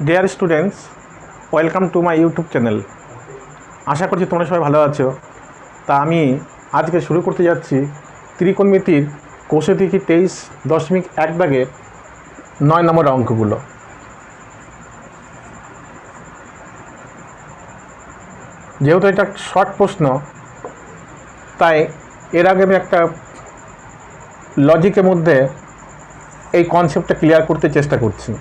Deer students, welcome to my YouTube channel. আশা করছি তোমরা সবাই ভালো আছো। তা আমি আজকে শুরু করতে যাচ্ছি ত্রিকোণমিতির কোষে থেকে 23.1 দাগের 9 নম্বর অঙ্কগুলো। যেহেতু এটা শর্ট প্রশ্ন, তাই এর আগে আমি একটা লজিকের মধ্যে এই কনসেপ্টটা ক্লিয়ার করতে চেষ্টা করছি।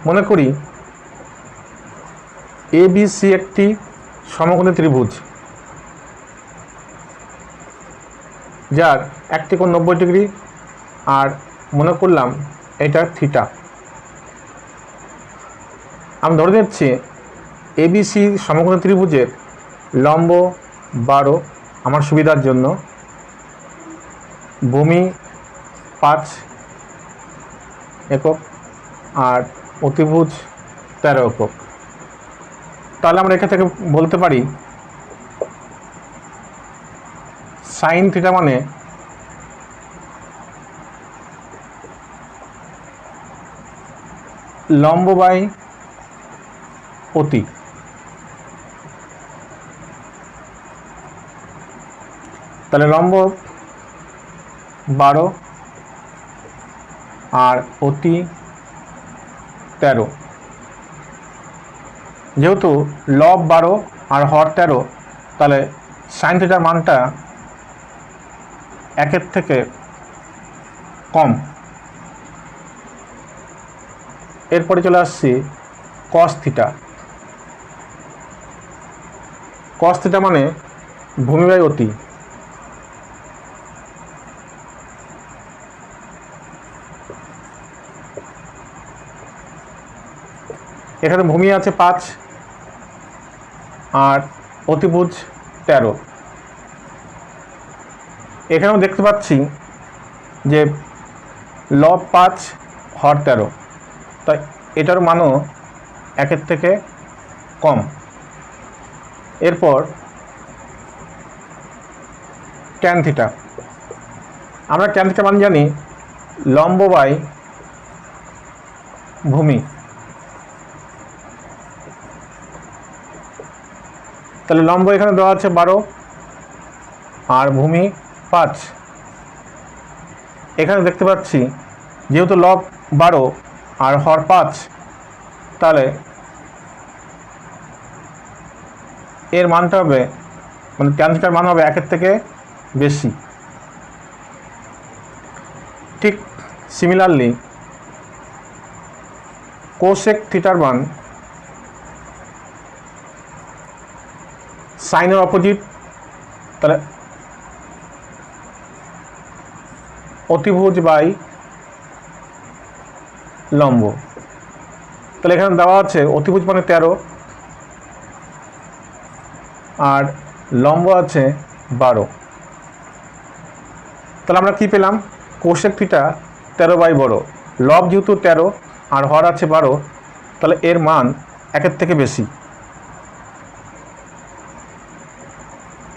মনে করি ABC একটি সমকোণী ত্রিভুজ, যার একটি কোণ 90 ডিগ্রি, আর মনে করলাম এটা থিটা। আমি ধরে নিচ্ছি ABC সমকোণী ত্রিভুজের লম্ব 12 আমার সুবিধার জন্য, ভূমি 5 একক আর অতিভুজ 13 একক। তাহলে আমরা এখান থেকে বলতে পারি সাইন থিটা মানে লম্ব বাই অতি। তাহলে লম্ব 12 আর অতি 13। যেহেতু লব 12 আর হর 13, তাহলে সাইন থিটার মানটা 1-এর থেকে কম। এরপরে চলে আসছি কস থিটা। কস থিটা মানে ভূমি বাই অতি। এখানে ভূমি আছে 5 আর অতিভুজ 13। এখানেও দেখতে পাচ্ছি যে লব 5 হর 13, তাই এটার মানও 1-এর থেকে কম। এরপর ট্যান থিটা। আমরা ট্যান থিটা মান জানি লম্ব বাই ভূমি। তাহলে লম্ব এখানে দেওয়া আছে 12 আর ভূমি 5। এখানে দেখতে পাচ্ছি যেহেতু লব 12 আর হর 5, তাহলে এর মানটা হবে, মানে ট্যান থিটার মান হবে 1-এর থেকে বেশি। ঠিক সিমিলারলি কোসেক থিটার মান সাইনের অপোজিট, তাহলে অতিভুজ বাই লম্ব। তাহলে এখানে দেওয়া আছে অতিভুজ মানে 13 আর লম্ব আছে 12। তাহলে আমরা কি পেলাম? কোসেক থিটা 13 বাই বড়। লব যেহেতু 13 আর হর আছে 12, তাহলে এর মান 1-এর থেকে বেশি।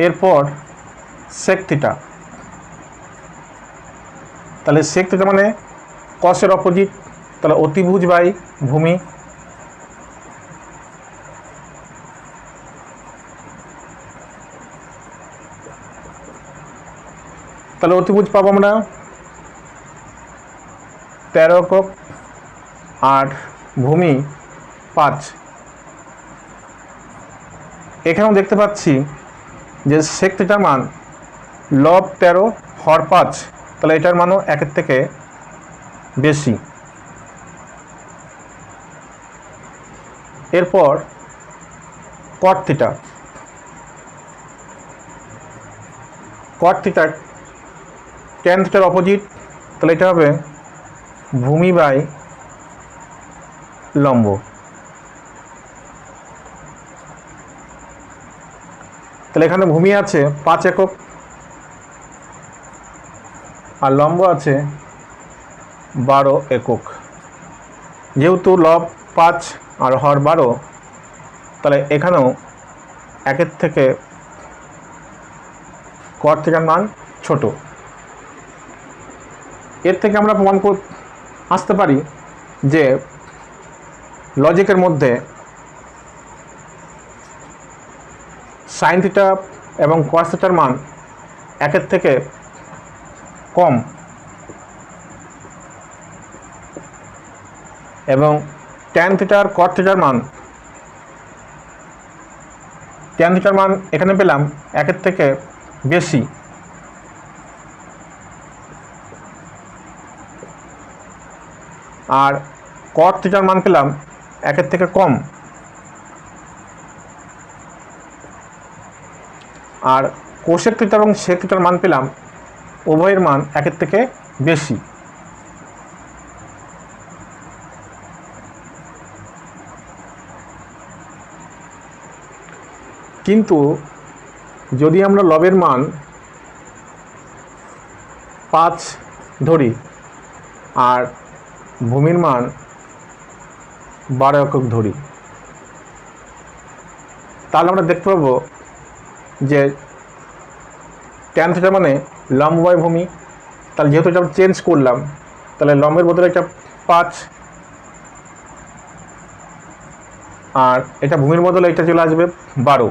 এরপর সেক থিটা। তাহলে সেক থিটা মানে কসের অপোজিট, তাহলে অতিভুজ বাই ভূমি। তাহলে অতিভুজ পাবো আমরা 13 একক আর ভূমি 5। এখানেও দেখতে পাচ্ছি যে সেক থিটার মান লব 13 হর 5, তাহলে এটার মানও 1-এর থেকে বেশি। এরপর কট থিটা। কট থিটা ট্যান থিটার অপোজিট, তাহলে এটা হবে ভূমি বাই লম্ব। তাহলে এখানে ভূমি আছে 5 একক আর লম্ব আছে 12 একক। যেহেতু লব 5 আর হর 12, তাহলে এখানেও 1-এর থেকে কট থিটার মান ছোট। এর থেকে আমরা প্রমাণ আসতে পারি যে লজিকের মধ্যে সাইন থিটা এবং কস থিটার মান একের থেকে কম এবং ট্যান থিটা আর কট থিটার মান এখানে পেলাম একের থেকে বেশি, আর কট থিটার মান পেলাম একের থেকে কম, আর কোসেক থিটা এবং সেক থিটার মান পেলাম উভয়ের মান একের থেকে বেশি। কিন্তু যদি আমরা লবের মান 5 ধরি আর ভূমির মান 12 একক ধরি, তাহলে আমরা দেখতে পাবো যে ট্যান থিটা মানে লম্ব বাই ভূমি। তাহলে যেহেতু এটা চেঞ্জ করলাম, তাহলে লম্বের বদলে এটা 5 আর এটা ভূমির বদলে এটা চলে আসবে 12।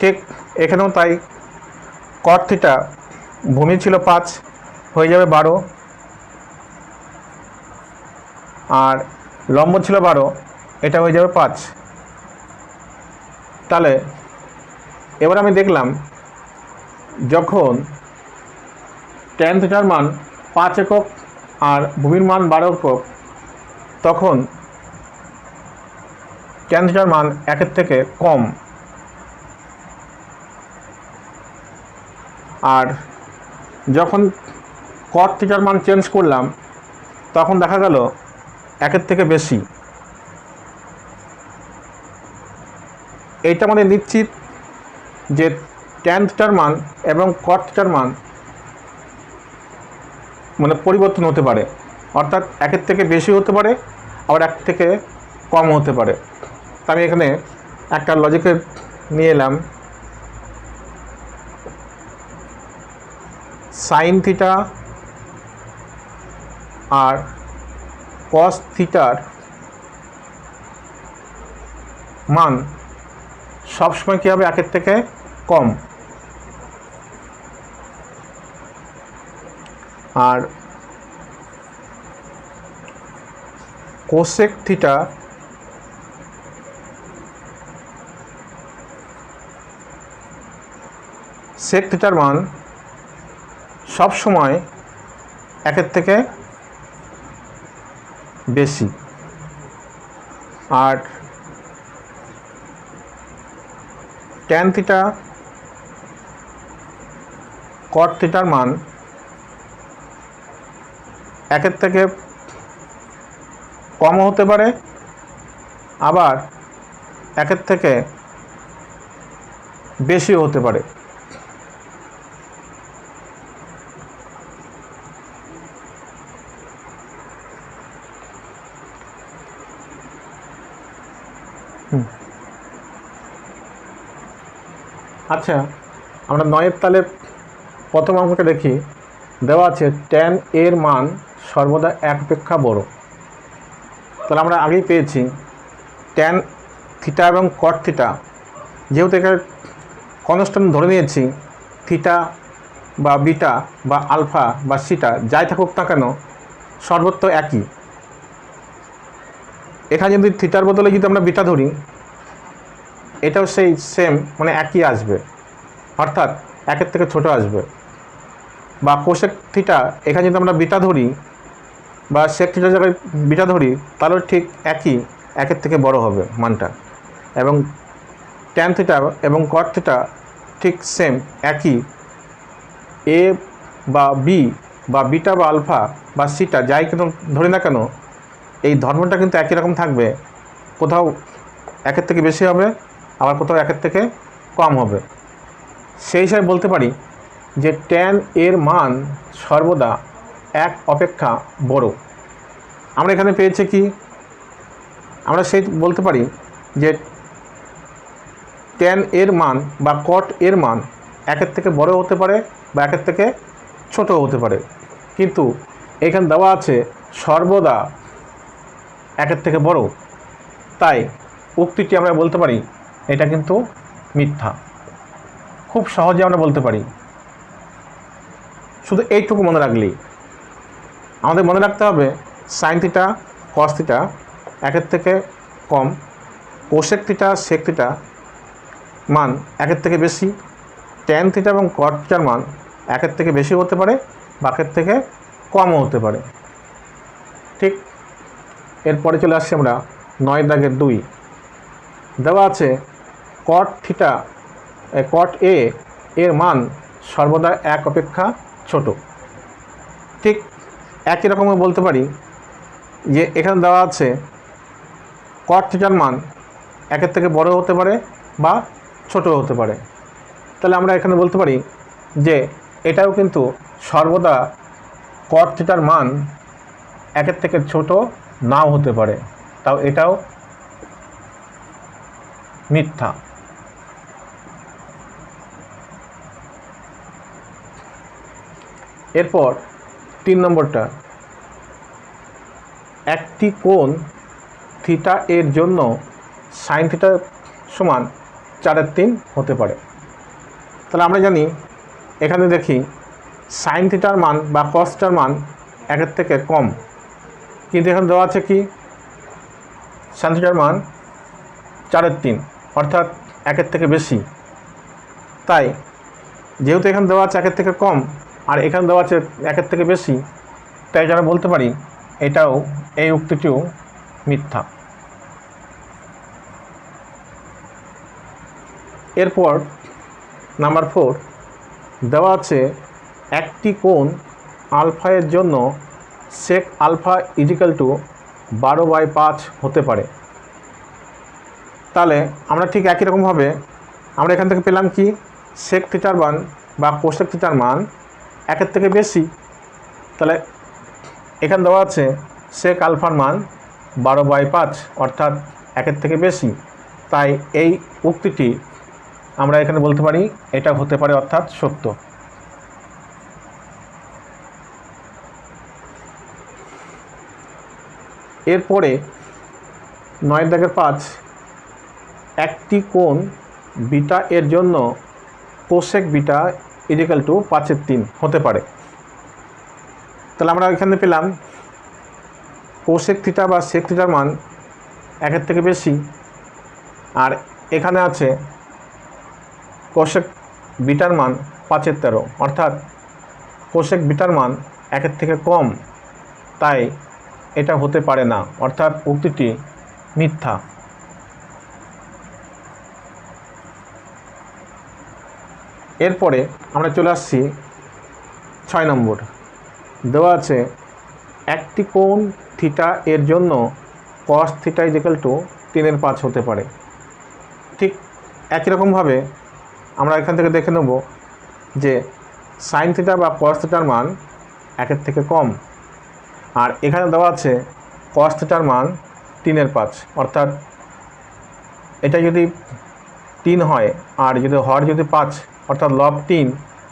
ঠিক এখানেও তাই, কট থিটা ভূমি ছিল 5 হয়ে যাবে 12, আর লম্ব ছিল 12, এটা হয়ে যাবে 5। তাহলে এবার আমি দেখলাম যখন ট্যান থিটার মান 5 একক আর ভূমির মান 12 একক, তখন ট্যান থিটার মান একের থেকে কম, আর যখন কট থিটার মান চেঞ্জ করলাম তখন দেখা গেল একের থেকে বেশি। এইটা মানে নিশ্চিত যে ট্যান থিটার মান এবং কট থিটার মান মানে পরিবর্তন হতে পারে, অর্থাৎ একের থেকে বেশি হতে পারে আবার এক থেকে কম হতে পারে। তা আমি এখানে একটা লজিকে নিয়ে এলাম, সাইন থিটা আর কস থিটার মান সবসময় কী হবে, একের থেকে কম, আর কোসেক থিটা সেক থিটার মান সব সময় একের থেকে বেশি, আর ট্যান থিটা কট থিটার মান একের থেকে কম হতে পারে আবার একের থেকে বেশি হতে পারে। আচ্ছা, আমরা 9-এর তালে প্রথম অঙ্কটা দেখি। দেওয়া আছে ট্যান এর মান সর্বদা 1 অপেক্ষা বড়। তাহলে আমরা আগেই পেয়েছি ট্যান থিটা এবং কট থিটা, যেহেতু এখানে কনস্ট্যান্ট ধরে নিয়েছি, থিটা বা বিটা বা আলফা বা সিটা যাই থাকুক না কেন সর্বত্র একই। এখানে যদি থিটার বদলে যদি আমরা বিটা ধরি, এটাও সেই সেম মানে একই আসবে, অর্থাৎ একের থেকে ছোট আসবে। বা কোসেক থিটা এখানে যদি আমরা বিটা ধরি বা সেক থিটার জায়গায় বিটা ধরি, তাহলে ঠিক একই, একের থেকে বড় হবে মানটা। এবং ট্যান থিটা এবং কট থিটা ঠিক সেম একই, এ বা বি বা বিটা বা আলফা বা সিটা যাই কেন ধরি না কেন, এই ধর্মটা কিন্তু একই রকম থাকবে, কোথাও একের থেকে বেশি হবে আবার কোথাও একের থেকে কম হবে। সেই হিসাবে বলতে পারি যে ট্যান এর মান সর্বদা 1 অপেক্ষা বড়। আমরা এখানে পেয়েছি কি, আমরা সেই বলতে পারি যে ট্যান এর মান বা কট এর মান একের থেকে বড় হতে পারে বা একের থেকে ছোট হতে পারে, কিন্তু এখানে দেওয়া আছে সর্বদা একের থেকে বড়, তাই উক্তিটি আমরা বলতে পারি এটা কিন্তু মিথ্যা। খুব সহজে আমরা বলতে পারি। শুধু এইটুকু মনে রাখলেই, আমাদের মনে রাখতে হবে সাইন থিটা কস থিটা একের থেকে কম, কোসেক থিটা সেক থিটা মান একের থেকে বেশি, ট্যান থিটা এবং কট থিটার মান একের থেকে বেশি হতে পারে বা একের থেকে কমও হতে পারে। ঠিক, এরপরে চলে আসছি আমরা 9 দাগের 2। দেওয়া আছে কট থিটা কট এ এর মান সর্বদা 1 অপেক্ষা ছোট। ঠিক একই রকমও বলতে পারি যে এখানে দেওয়া আছে কট থিটার মান একের থেকে বড় হতে পারে বা ছোট হতে পারে। তাহলে আমরা এখানে বলতে পারি যে এটাও কিন্তু সর্বদা কট থিটার মান একের থেকে ছোট নাও হতে পারে, তাও এটাও মিথ্যা। এরপর 3 নম্বরটা, একটি কোণ থিটা এর জন্য সাইন থিটা সমান 4/3 হতে পারে। তাহলে আমরা জানি, এখানে দেখি সাইন থিটার মান বা কস থিটার মান একের থেকে কম, কিন্তু এখানে দেওয়া আছে কি সাইন থিটার মান 4/3 অর্থাৎ একের থেকে বেশি। তাই যেহেতু এখানে দেওয়া আছে একের থেকে কম আর এখানে দেওয়া আছে একের থেকে বেশি, তাই যারা বলতে পারি এটাও, এই উক্তিটিও মিথ্যা। এরপর নাম্বার 4 দেওয়া আছে একটি কোণ আলফা এর জন্য সেক আলফা ইজিক্যাল টু 12/5 হতে পারে। তাহলে আমরা ঠিক একই রকমভাবে আমরা এখান থেকে পেলাম কি সেক থিটার মান বা কোসেক থিটার মান একের থেকে বেশি। তাহলে এখানে দেওয়া আছে সেক আলফার মান 12/5 অর্থাৎ একের থেকে বেশি, তাই এই উক্তিটি আমরা এখানে বলতে পারি এটা হতে পারে অর্থাৎ সত্য। এরপরে 9 দাগের 5, একটি কোণ বিটা এর জন্য কোসেক বিটা ইজিক্যাল টু 5/3 হতে পারে। তাহলে আমরা এখানে পেলাম কোসেক থিটা বা সেক থিটার মান একের থেকে বেশি, আর এখানে আছে কোসেক বিটার মান 5/13 অর্থাৎ কোসেক বিটার মান একের থেকে কম, তাই এটা হতে পারে না, অর্থাৎ উক্তিটি মিথ্যা। এরপরে আমরা চলে আসছি 6 নম্বর। দেওয়া আছে একটি কোণ থিটা এর জন্য কস থিটা ইজিক্যাল টু 3/5 হতে পারে। ঠিক একই রকমভাবে আমরা এখান থেকে দেখে নেব যে সাইন থিটা বা কস থিটার মান একের থেকে কম, আর এখানে দেওয়া আছে কস থিটার মান 3/5 অর্থাৎ এটা যদি 3 হয় আর যদি হর যদি 5 অর্থাৎ লব 3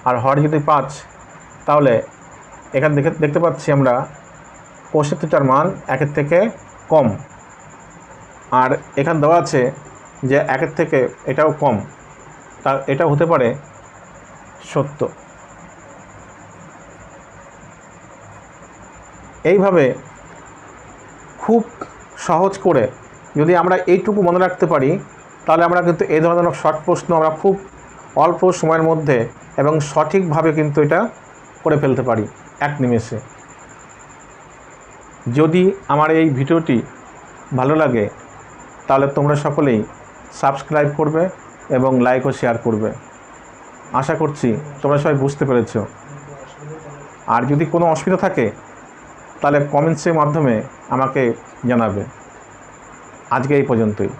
আর হর যদি 5, তাহলে এখানে দেখতে পাচ্ছি আমরা কোসেক থিটার মান একের থেকে কম, আর এখানে দেওয়া আছে যে একের থেকে এটাও কম, তা এটা হতে পারে সত্য। এইভাবে খুব সহজ করে যদি আমরা এইটুকু মনে রাখতে পারি, তাহলে আমরা কিন্তু এই ধরনের শর্ট প্রশ্ন আমরা খুব অল্প সময়ের মধ্যে এবং সঠিকভাবে কিন্তু এটা করে ফেলতে পারি এক নিমেষে। যদি আমার এই ভিডিওটি ভালো লাগে তাহলে তোমরা সকলেই সাবস্ক্রাইব করবে এবং লাইক ও শেয়ার করবে। আশা করছি তোমরা সবাই বুঝতে পেরেছো। আর যদি কোনো অসুবিধা থাকে তাহলে কমেন্টসের মাধ্যমে আমাকে জানাবে। আজকে এই পর্যন্তই।